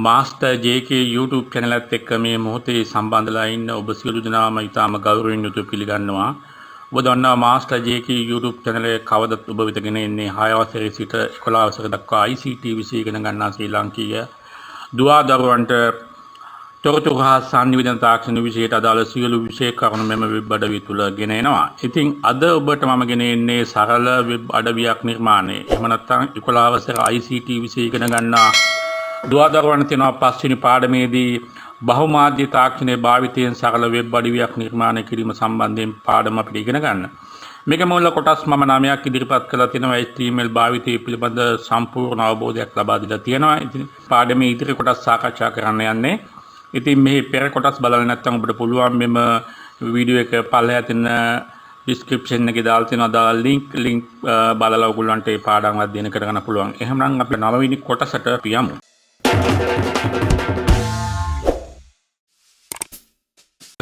Master J.K. YouTube channel එකත් එක්ක මේ මොහොතේ සම්බන්ධලා ඉන්න ඔබ සියලු දෙනාම ඉතාම ගෞරවයෙන් යුතුව පිළිගන්නවා. ඔබ දන්නවා මාස්ටර් J.K. YouTube channel එක කවදත් ඔබ වෙතගෙන එන්නේ 6 වසරේ සිට 11 වසර දක්වා ICT විෂය ඉගෙන ගන්නා ශ්‍රී ලාංකීය දුවා දරුවන්ට තොරතුරු හා සංනිවේදන තාක්ෂණ විෂයට අදාළ සියලු විෂය කරුණු මෙම වෙබ් අඩවිය තුල ගෙන එනවා. ඉතින් අද ඔබට මම ගෙන එන්නේ සරල වෙබ් අඩවියක් නිර්මාණය. එහෙම නැත්නම් 11 වසර ICT විෂය ඉගෙන ගන්නා දුවදරුවන් තියෙනවා පස්වෙනි පාඩමේදී බහුමාධ්‍ය තාක්ෂණයේ භාවිතයෙන් සරල වෙබ් අඩවියක් නිර්මාණය කිරීම සම්බන්ධයෙන් පාඩම අපිට ඉගෙන ගන්න. මේක මූල කොටස් මම 9ක් ඉදිරිපත් කරලා තියෙනවා. HTML භාවිතය පිළිබඳ සම්පූර්ණ අවබෝධයක් ලබා දීලා තියෙනවා. ඉතින් පාඩමේ ඉදිරි කොටස් සාකච්ඡා කරන්න යන්නේ. ඉතින් මේ පෙර කොටස් බලලා නැත්නම් ඔබට පුළුවන් මෙම වීඩියෝ එක පල්ලෙහා තියෙන description එකේ දාලා තියෙන අදාළ link බලලා ඔයගොල්ලන්ට මේ පාඩම් අධ්‍යයනය කරගන්න පුළුවන්. එහෙනම් අපි 9 වෙනි කොටසට යමු.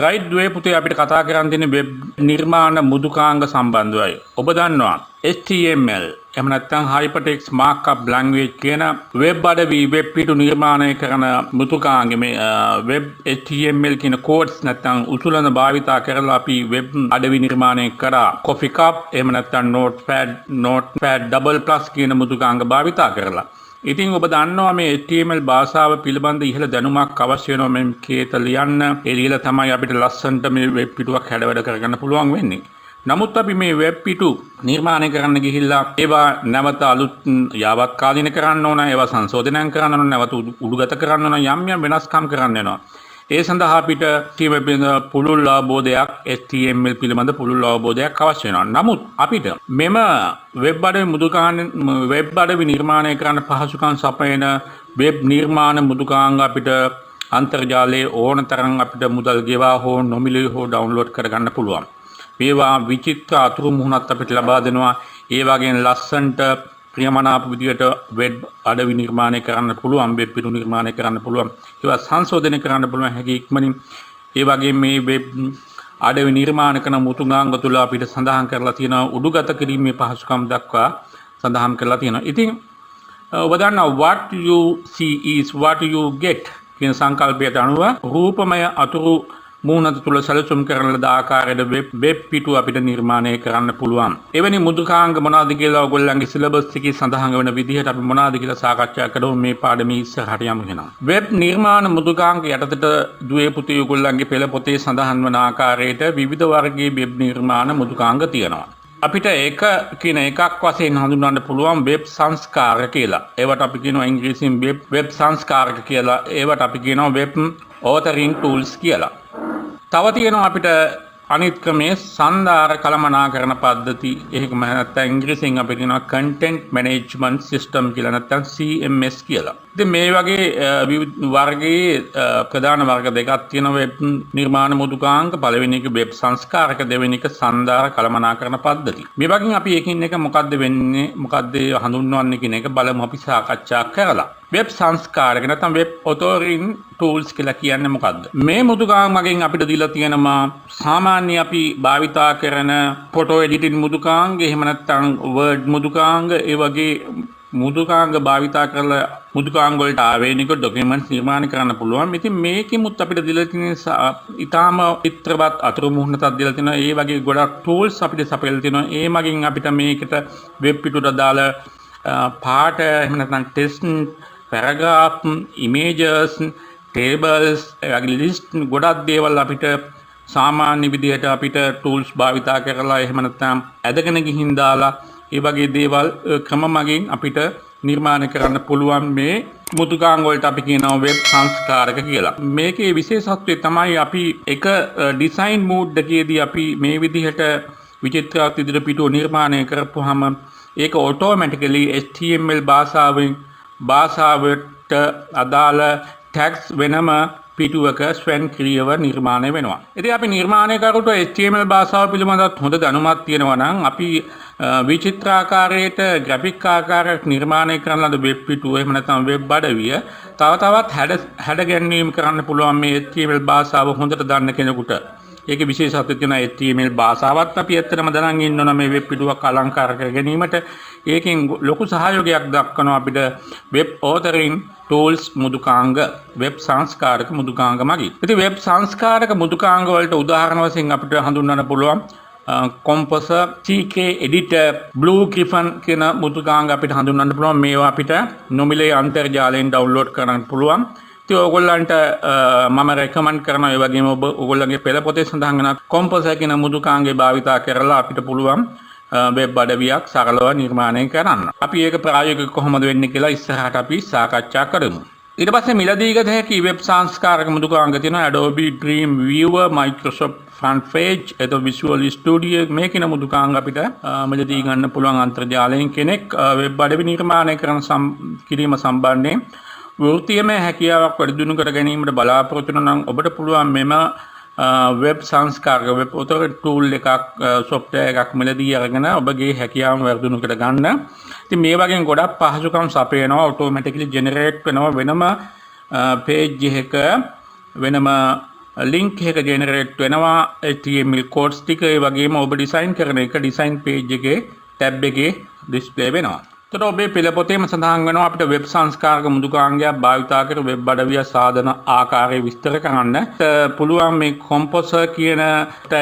රයිට් ද්වේ පුතේ අපිට කතා කරන්න තියෙන වෙබ් නිර්මාණ මෘදුකාංග සම්බන්ධවයි. ඔබ දන්නවා HTML එහෙම නැත්නම් hypertext markup language කියන වෙබ් අඩවි වෙබ් පිටු නිර්මාණය කරන මෘදුකාංග මේ වෙබ් HTML කියන කෝඩ්ස් නැත්නම් උසුලන භාවිතා කරලා අපි වෙබ් අඩවි නිර්මාණය කරා. coffee cup එහෙම නැත්නම් notepad double plus කියන මෘදුකාංග භාවිතා කරලා. ඉතින් ඔබ දන්නවා මේ HTML භාෂාව පිළිබඳ ඉහළ දැනුමක් අවශ්‍ය වෙනවා මේ කේත ලියන්න. ඒ ලියලා තමයි අපිට ලස්සනට මේ වෙබ් පිටුවක් හැඩවැඩ කරගන්න පුළුවන් වෙන්නේ. නමුත් අපි මේ වෙබ් පිටු නිර්මාණය කරන්න ගිහිල්ලා ඒවා නැවත අලුත් යාවත් කාලීන කරන්න ඕන, ඒවා සංශෝධනය කරන්න ඕන, නැවත උඩුගත කරන්න ඕන, යම් යම් වෙනස්කම් කරන්න වෙනවා. ඒ සඳහා අපිට පුළුල් අවබෝධයක් HTML පිළිබඳ පුළුල් අවබෝධයක් අවශ්‍ය වෙනවා. නමුත් අපිට මෙම වෙබ් අඩවි නිර්මාණය කරන්න පහසුකම් සපයන වෙබ් නිර්මාණ මෘදුකාංග අපිට අන්තර්ජාලයේ ඕන තරම් අපිට මුදල් ගෙවා හෝ නොමිලේ හෝ ඩවුන්ලෝඩ් කරගන්න පුළුවන්. මේවා විචිත්‍ර අතුරු මුහුණත් අපිට ලබා දෙනවා. ඒ වගේම ලස්සන්ට ප්‍රියමනාප විදියට වෙබ් අඩවි නිර්මාණය කරන්න පුළුවන්, වෙබ් පිටු නිර්මාණය කරන්න පුළුවන්, ඒවා සංශෝධනය කරන්න පුළුවන් හැකි ඉක්මනින්. ඒ වගේම මේ වෙබ් අඩවි නිර්මාණ කරන මෘදුකාංග තුල අපිට සඳහන් කරලා තියෙනවා උඩුගත කිරීමේ පහසුකම් දක්වා සඳහන් කරලා තියෙනවා. ඉතින් ඔබ දන්නවා what you see is what you get කියන සංකල්පයට අනුව රූපමය අතුරු මූණත තුල සැලසුම් කරන ලද ආකාරයට වෙබ් පිටු අපිට නිර්මාණය කරන්න පුළුවන්. එවැනි මෘදුකාංග මොනවද කියලා ඔයගොල්ලන්ගේ සිලබස් එකේ සඳහන් වෙන විදිහට අපි මොනවද කියලා සාකච්ඡා කරමු මේ පාඩමේ ඉස්සරහට යමු වෙනවා. වෙබ් නිර්මාණ මෘදුකාංග යටතට දුවේ පුතේ ඔයගොල්ලන්ගේ පෙළ පොතේ සඳහන් වන ආකාරයට විවිධ වර්ගයේ වෙබ් නිර්මාණ මෘදුකාංග තියෙනවා. අපිට ඒක කියන එකක් වශයෙන් හඳුන්වන්න පුළුවන් වෙබ් සංස්කාරක කියලා. ඒවට අපි කියනවා ඉංග්‍රීසියෙන් වෙබ් සංස්කාරක කියලා. ඒවට අපි කියනවා වෙබ් authoring tools කියලා. තව තියෙනවා අපිට අනිත් ක්‍රමයේ සන්දාර කළමනාකරණ පද්ධති. එහෙම නැත්නම් ඉංග්‍රීසියෙන් අපි කියනවා content management system කියලා නැත්නම් CMS කියලා. ඉතින් මේ වගේ වර්ගයේ ප්‍රධාන වර්ග දෙකක් තියෙනවා වෙබ් නිර්මාණ මෘදුකාංග. පළවෙනි එක වෙබ් සංස්කාරක, දෙවෙනි එක සන්දාර කළමනාකරණ පද්ධති. මේ වගේ අපි එකින් එක මොකද්ද වෙන්නේ, මොකද්ද හඳුන්වන්නේ කියන එක බලමු අපි සාකච්ඡා කරලා. වෙබ් සංස්කාරක නැත්නම් වෙබ් authoring tools කියලා කියන්නේ මොකද්ද? මේ මෘදුකාංගයෙන් අපිට දීලා තියෙනවා සාමාන්‍ය අපි භාවිතා කරන ෆොටෝ එඩිටින් මෘදුකාංග, එහෙම නැත්නම් වර්ඩ් මෘදුකාංග, ඒ වගේ මෘදුකාංග භාවිතා කරලා මෘදුකාංග වලට ආවේනික ඩොකියුමන්ට්ස් නිර්මාණය කරන්න පුළුවන්. ඉතින් මේකෙමුත් අපිට දීලා තියෙන ඊටාම චිත්‍රවත් අතුරු මුහුණක් දීලා තියෙනවා. ඒ වගේ ගොඩක් tools අපිට සපයලා තියෙනවා. ඒ මගින් අපිට මේකට වෙබ් පිටුට දාලා පාට, එහෙම නැත්නම් text, paragraph, images, tables, list ගොඩක් දේවල් අපිට සාමාන්‍ය විදිහට අපිට tools භාවිතා කරලා එහෙම නැත්නම් ඇදගෙන ගිහින් දාලා ඒ වගේ දේවල් ක්‍රම මගින් අපිට නිර්මාණය කරන්න පුළුවන් මේ මෘදුකාංග වලට අපි කියනවා වෙබ් සංස්කාරක කියලා. මේකේ විශේෂත්වය තමයි අපි එක ඩිසයින් මෝඩ් එකේදී අපි මේ විදිහට විචිත්‍රවත් විදිහට පිටුව නිර්මාණය කරපුවාම ඒක ඔටෝමැටිකලි HTML භාෂාවට අදාළ ටැග්ස් වෙනම පිටුවක ස්වයංක්‍රීයව නිර්මාණය වෙනවා. ඉතින් අපි නිර්මාණය කරුට HTML භාෂාව පිළිබඳව හොඳ දැනුමක් තියෙනවා නම් අපි විචිත්‍රාකාරයට ග්‍රැෆික් ආකාරයට නිර්මාණය කරන ලද වෙබ් පිටුව එහෙම නැත්නම් වෙබ් අඩවිය තවත් හැඩ ගැන්වීම කරන්න පුළුවන් මේ HTML භාෂාව හොඳට දන්න කෙනෙකුට. ඒකේ විශේෂත්වය තියෙනවා HTML භාෂාවත් අපි ඇත්තටම දැනන් ඉන්න ඕන මේ වෙබ් පිටුවක් අලංකාර කර ගැනීමට. ඒකෙන් ලොකු සහයෝගයක් දක්වනවා අපිට වෙබ් authoring tools මුදුකාංග වෙබ් සංස්කාරක මුදුකාංග මගින්. ඉතින් වෙබ් සංස්කාරක මුදුකාංග වලට උදාහරණ වශයෙන් අපිට හඳුන්වන්න පුළුවන් Composer, CK Editor, Blue Griffin කියන මුදුකාංග අපිට හඳුන්වන්න පුළුවන්. මේවා අපිට නොමිලේ අන්තර්ජාලයෙන් ඩවුන්ලෝඩ් කරන්න පුළුවන්. ඉතින් ඕගොල්ලන්ට මම රෙකමන්ඩ් කරනවා ඒ වගේම ඔබ ඕගොල්ලන්ගේ පෙළ පොතේ සඳහන් වෙන Composer කියන මුදුකාංගේ භාවිතා කරලා අපිට පුළුවන් වෙබ් අඩවියක් සරලව නිර්මාණය කරන්න. අපි ඒක ප්‍රායෝගිකව කොහොමද වෙන්නේ කියලා ඉස්සරහට අපි සාකච්ඡා කරමු. ඊට පස්සේ මිලදී ගත හැකි වෙබ් සංස්කාරක මුදුකාංග තියෙනවා Adobe Dreamweaver, Microsoft Front Page, එතකොට Visual Studio මේ කියන මුදුකාංග අපිට මිලදී ගන්න පුළුවන් අන්තර්ජාලයෙන් කෙනෙක් වෙබ් අඩවි නිර්මාණය කරන කිරීම සම්බන්ධයෙන් වෘත්තීයමය හැකියාවක් වැඩි දියුණු කර ගැනීමට බලාපොරොත්තු වෙනවා නම් ඔබට පුළුවන් මෙම වෙබ් සංස්කාරක වෙබ් author tool එකක් software එකක් මිලදී අරගෙන ඔබගේ හැකියාවන් වැඩි දියුණු කර ගන්න. ඉතින් මේ වගේ ගොඩක් පහසුකම් සපයනවා automatically generate වෙනවා වෙනම page එකක වෙනම link එක generate වෙනවා HTML codes ටික ඒ වගේම ඔබ design කරන එක design page එකේ tab එකේ display වෙනවා. එතකොට ඔබේ පෙළ පොතේම සඳහන් වෙනවා අපිට වෙබ් සංස්කාරක මුදුකාංගයක් භාවිතා කර වෙබ් අඩවිය සාධන ආකාරය විස්තර කරන්න පුළුවන්. මේ Composer කියන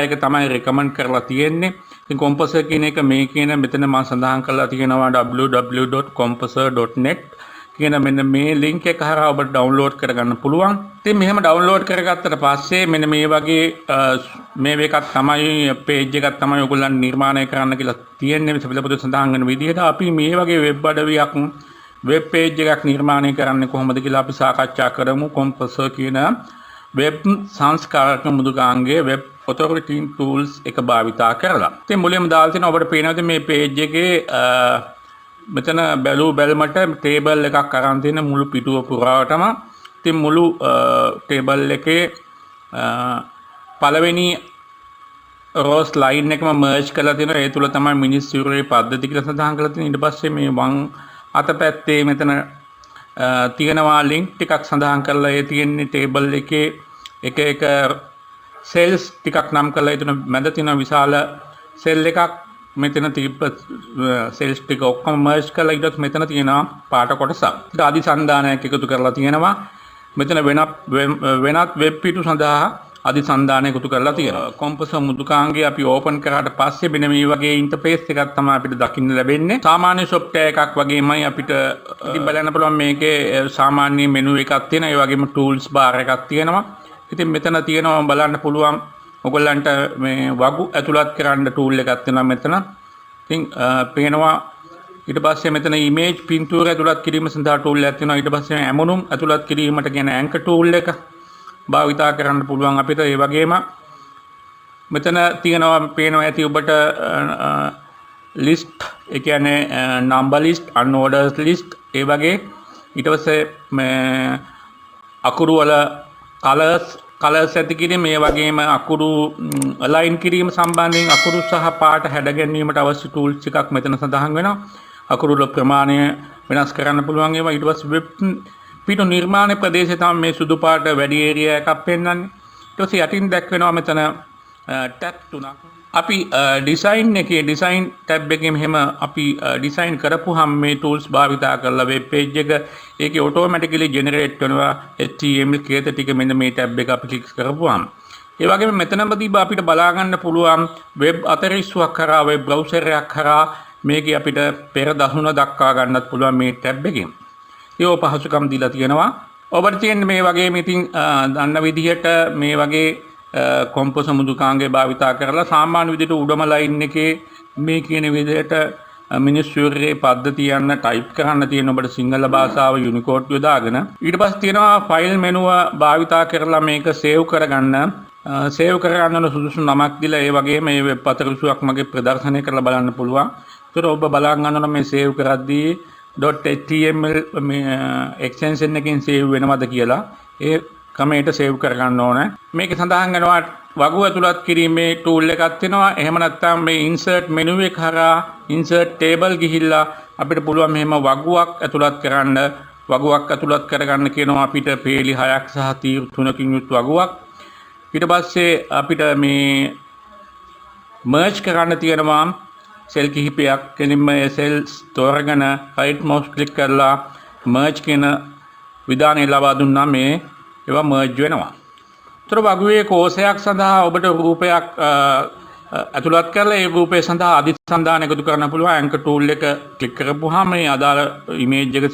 එක තමයි recommend කරලා තියෙන්නේ. ඉතින් Composer කියන එක මේ කියන මෙතන මම සඳහන් කරලා තියෙනවා www.composer.net කියන මෙන්න මේ link එක හරහා ඔබට download කරගන්න පුළුවන්. ඉතින් මෙහෙම download කරගත්තට පස්සේ මෙන්න මේ වගේ මේ එකක් තමයි page එකක් තමයි ඔයගොල්ලන් නිර්මාණය කරන්න කියලා තියෙන්නේ. මේ පෙළ පොතේ සඳහන් වෙන විදිහට අපි මේ වගේ web අඩවියක් web page එකක් නිර්මාණය කරන්නේ කොහොමද කියලා අපි සාකච්ඡා කරමු. Composer කියන web සංස්කාරක මුදුකාංගයේ web authority tools එක භාවිතා කරලා. ඉතින් මුලින්ම දාලා තියෙනවා ඔබට පේනවා මේ page එකේ මෙතන බැලුමට ටේබල් එකක් අරන් තියෙන මුළු පිටුව පුරාවටම. ඉතින් මුළු ටේබල් එකේ පළවෙනි rows line එකම merge කරලා තියෙනවා. ඒ තුල තමයි මිනිස් සිරුරේ පද්ධති කියලා සඳහන් කරලා තියෙනවා. ඊට පස්සේ මේ වම් අතපැත්තේ මෙතන තියෙනවා link ටිකක් සඳහන් කරලා ඒ තියෙන්නේ ටේබල් එකේ එක එක cells ටිකක් නම් කරලා ඒ තුන මැද තියෙන විශාල cell එකක් මෙතන තිබ්බ cells ටික ඔක්කොම merge කරලා ඊට පස්සේ මෙතන තියෙනවා පාට කොටසක්. ඊට ආදි සංදානයක් එකතු කරලා තියෙනවා. මෙතන වෙනත් වෙබ් පිටු සඳහා ආදි සංදානයක් එකතු කරලා තියෙනවා. Composer මුදුකාංගය අපි open කරාට පස්සේ මෙන්න මේ වගේ interface එකක් තමයි අපිට දකින්න ලැබෙන්නේ. සාමාන්‍ය software එකක් වගේමයි අපිට ඉතින් බලන්න පුළුවන් මේකේ සාමාන්‍ය menu එකක් තියෙනවා. ඒ වගේම tools bar එකක් තියෙනවා. ඉතින් මෙතන තියෙනවා බලන්න පුළුවන් ඔයගොල්ලන්ට මේ වගු ඇතුළත් කරන්න tool එකක් තියෙනවා මෙතන. ඉතින් පේනවා ඊට පස්සේ මෙතන image පින්තූර ඇතුළත් කිරීම සඳහා tool එකක් තියෙනවා. ඊට පස්සේ ඇමුණුම් ඇතුළත් කිරීමට කියන anchor tool එක භාවිතා කරන්න පුළුවන් අපිට. ඒ වගේම මෙතන තියෙනවා පේනවා ඇති ඔබට list ඒ කියන්නේ number list, unordered list ඒ වගේ. ඊට පස්සේ මේ අකුරු වල කලර්ස් ඇති කිරීම මේ වගේම අකුරු අලයින් කිරීම සම්බන්ධයෙන් අකුරු සහ පාට හැඩ ගැනීමට අවශ්‍ය ටූල්ස් එකක් මෙතන සඳහන් වෙනවා. අකුරු වල ප්‍රමාණය වෙනස් කරන්න පුළුවන් ඒවා. ඊට පස්සේ වෙබ් පිටු නිර්මාණ ප්‍රදේශය තමයි මේ සුදු පාට වැඩි ඒරියා එකක් පෙන්වන්නේ. ඊට පස්සේ යටින් දැක්වෙනවා මෙතන ටැබ් තුනක්. අපි ඩිසයින් එකේ ඩිසයින් ටැබ් එකේ මෙහෙම අපි ඩිසයින් කරපුවාම මේ ටූල්ස් භාවිතා කරලා වෙබ් පේජ් එක ඒකේ ඔටෝමැටිකලි ජෙනරේට් වෙනවා HTML කේත ටික මෙන්න මේ ටැබ් එක අපි ක්ලික් කරපුවාම. ඒ වගේම මෙතනදී අපිට බලා ගන්න පුළුවන් වෙබ් අතරිස්සුවක් කරා වෙබ් බ්‍රවුසර් එකක් කරා මේකේ අපිට පෙර දසුන දක්වා ගන්නත් පුළුවන් මේ ටැබ් එකෙන්. ඒ පහසුකම් දීලා තියෙනවා. ඔබට තියෙන මේ වගේ ඉතින් දන්න විදිහට මේ වගේ Composer මුදුකාංගය භාවිතා කරලා සාමාන්‍ය විදිහට උඩම ලයින් එකේ මේ කියන විදිහට මිනිස් සිරුරේ පද්ධතිය යන ටයිප් කරන්න තියෙන ඔබට සිංහල භාෂාව යුනිකෝඩ් යොදාගෙන ඊට පස්සේ තියෙනවා ෆයිල් මෙනුව භාවිතා කරලා මේක සේව් කරගන්න සුදුසු නමක් දීලා ඒ වගේම මේ වෙබ් අතරිසුවක් මගේ ප්‍රදර්ශනය කරලා බලන්න පුළුවන්. ඒතර ඔබ බලා ගන්න මේ සේව් කරද්දී .html එක්ස්ටෙන්ෂන් එකකින් සේව් වෙනවද කියලා ඒ ක්‍රමයට සේව් කරගන්න ඕනේ. මේක සඳහන් වෙනවා වගු ඇතුළත් කිරීමේ tool එකක් තියෙනවා. එහෙම නැත්නම් මේ insert menu එක හරහා insert table ගිහිල්ලා අපිට පුළුවන් මෙහෙම වගුවක් ඇතුළත් කරගන්න කියනවා අපිට පේලි 6ක් සහ තීරු 3කින් යුත් වගුවක්. ඊට පස්සේ අපිට මේ merge කරන්න තියෙනවා සෙල් කිහිපයක්. කෙලින්ම මේ සෙල්ස් තෝරගෙන right mouse click කරලා merge කියන විධානය ලබා දුන්නා මේ ඒවා merge වෙනවා. ඒතර වගුවේ කෝෂයක් සඳහා ඔබට රූපයක් ඇතුළත් කරලා ඒ රූපය සඳහා අධිසන්ධාන එකතු කරන්න පුළුවන්. anchor tool එක click කරපුවාම මේ අදාළ image එක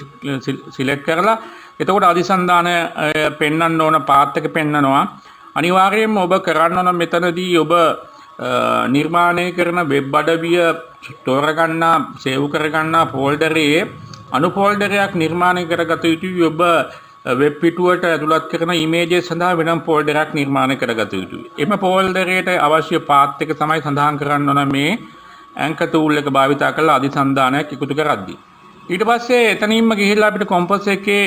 select කරලා එතකොට අධිසන්ධාන පෙන්වන්න ඕන path එක පෙන්වනවා. අනිවාර්යයෙන්ම ඔබ කරන්න ඕන මෙතනදී ඔබ නිර්මාණය කරන වෙබ් අඩවිය තෝරගන්නා සේව් කරගන්නා ෆෝල්ඩරයේ අනු ෆෝල්ඩරයක් නිර්මාණය කරගත යුතුයි. ඔබ වෙබ් පිටුවට ඇතුළත් කරන ඉමේජස් සඳහා වෙනම ෆෝල්ඩරයක් නිර්මාණය කරගත යුතුයි. එම ෆෝල්ඩරයට අවශ්‍ය පාත් එක තමයි සඳහන් කරන්න ඕන මේ anchor tool එක භාවිතා කරලා අධිසන්ධානයක් එකතු කරද්දී. ඊට පස්සේ එතනින්ම ගිහිල්ලා අපිට කොම්පස් එකේ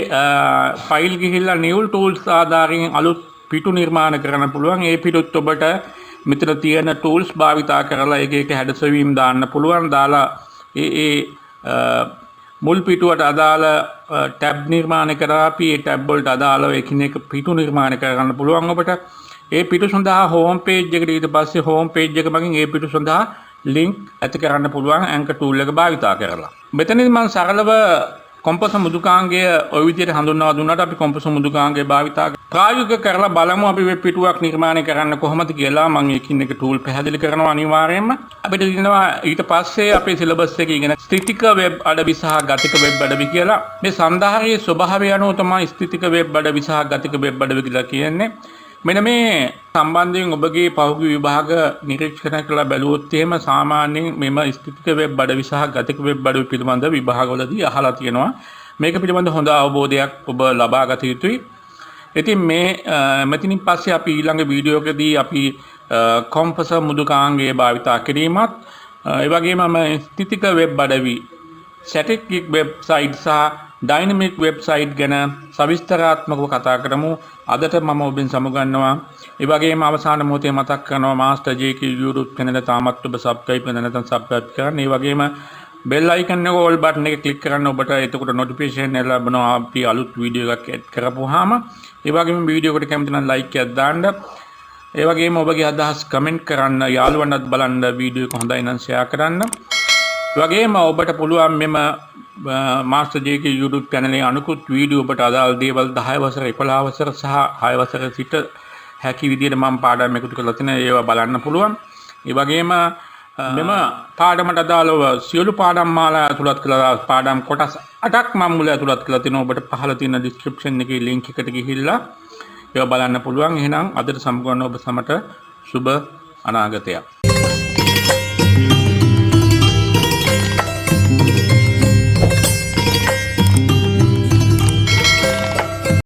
ෆයිල් ගිහිල්ලා new tools ආධාරයෙන් අලුත් පිටු නිර්මාණය කරන්න පුළුවන්. ඒ පිටුත් ඔබට මෙතන තියෙන tools භාවිතා කරලා එක එක හැඩසවීම් දාන්න පුළුවන්. දාලා මුල් පිටුවට අදාළ ටැබ් නිර්මාණය කරලා අපි ඒ ටැබ් වලට අදාළව එකිනෙක පිටු නිර්මාණය කරගන්න පුළුවන් ඔබට. ඒ පිටු සඳහා හෝම් පේජ් එකට ඊට පස්සේ හෝම් පේජ් එක මගින් ඒ පිටු සඳහා ලින්ක් ඇති කරන්න පුළුවන් anchor tool එක භාවිතා කරලා. මෙතනදී මම සරලව කොම්පස් මෘදුකාංගය ওই විදිහට හඳුන්වා දුන්නාට අපි කොම්පස් මෘදුකාංගය භාවිතා ප්‍රායෝගික කරලා බලමු අපි වෙබ් පිටුවක් නිර්මාණය කරන්න කොහොමද කියලා. මම එකින් එක tool පැහැදිලි කරනවා අනිවාර්යයෙන්ම. අපිට දිනනවා ඊට පස්සේ අපේ සිලබස් එකේ ඉගෙන ස්ථිතික වෙබ් අඩවි සහ ගතික වෙබ් අඩවි කියලා. මේ සන්දාහයේ ස්වභාවය අනුව තමයි ස්ථිතික වෙබ් අඩවි සහ ගතික වෙබ් අඩවි කියලා කියන්නේ. මෙන්න මේ සම්බන්ධයෙන් ඔබගේ පහුගිය විභාග නිරීක්ෂණය කළ බැලුවොත් එහෙම සාමාන්‍යයෙන් මෙම ස්ථිතික වෙබ් අඩවි සහ ගතික වෙබ් අඩවි පිළිබඳ විභාගවලදී අහලා තියෙනවා. මේක පිළිබඳ හොඳ අවබෝධයක් ඔබ ලබා ගත යුතුයි. ඉතින් මේ මෙතනින් පස්සේ අපි ඊළඟ වීඩියෝ එකදී අපි කොම්පස් මෘදුකාංගය භාවිතා කිරීමත් ඒ වගේම ස්ථිතික වෙබ් අඩවි ස්ටැටික් වෙබ්සයිට් සහ ඩයිනමික් වෙබ්සයිට් ගැන සවිස්තරාත්මකව කතා කරමු. අදට මම ඔබෙන් සමුගන්නවා. ඒ වගේම අවසාන මොහොතේ මතක් කරනවා මාස්ටර් G.C.E YouTube channel තාමත් ඔබ subscribe කරලා නැත්නම් subscribe කරන්න. ඒ වගේම bell icon එක all button එක click කරන්න. ඔබට එතකොට notification එක ලැබෙනවා අපි අලුත් වීඩියෝ එකක් add කරපුවාම. ඒ වගේම වීඩියෝ එකට කැමති නම් like එකක් දාන්න. ඒ වගේම ඔබගේ අදහස් comment කරන්න. යාළුවන්ටත් බලන්න වීඩියෝ එක හොඳයි නම් share කරන්න. ඒ වගේම ඔබට පුළුවන් මෙම මාස්ටර් G.C.E YouTube channel එකේ අනුකුත් වීඩියෝ ඔබට අදාළ දේවල් 10 වසර 11 වසර සහ 6 වසර සිට හැකි විදිහට මම පාඩම් එකතු කරලා තියෙනවා. ඒවා බලන්න පුළුවන්. ඒ වගේම මෙම පාඩමට අදාළව සියලු පාඩම් මාලා ඇතුළත් කළා පාඩම් කොටස් 8ක් මම මුල ඇතුළත් කරලා තිනවා. ඔබට පහළ තියෙන description එකේ link එකට ගිහිල්ලා ඒවා බලන්න පුළුවන්. එහෙනම් අදට සමුගන්න ඔබ සමට සුබ අනාගතයක්.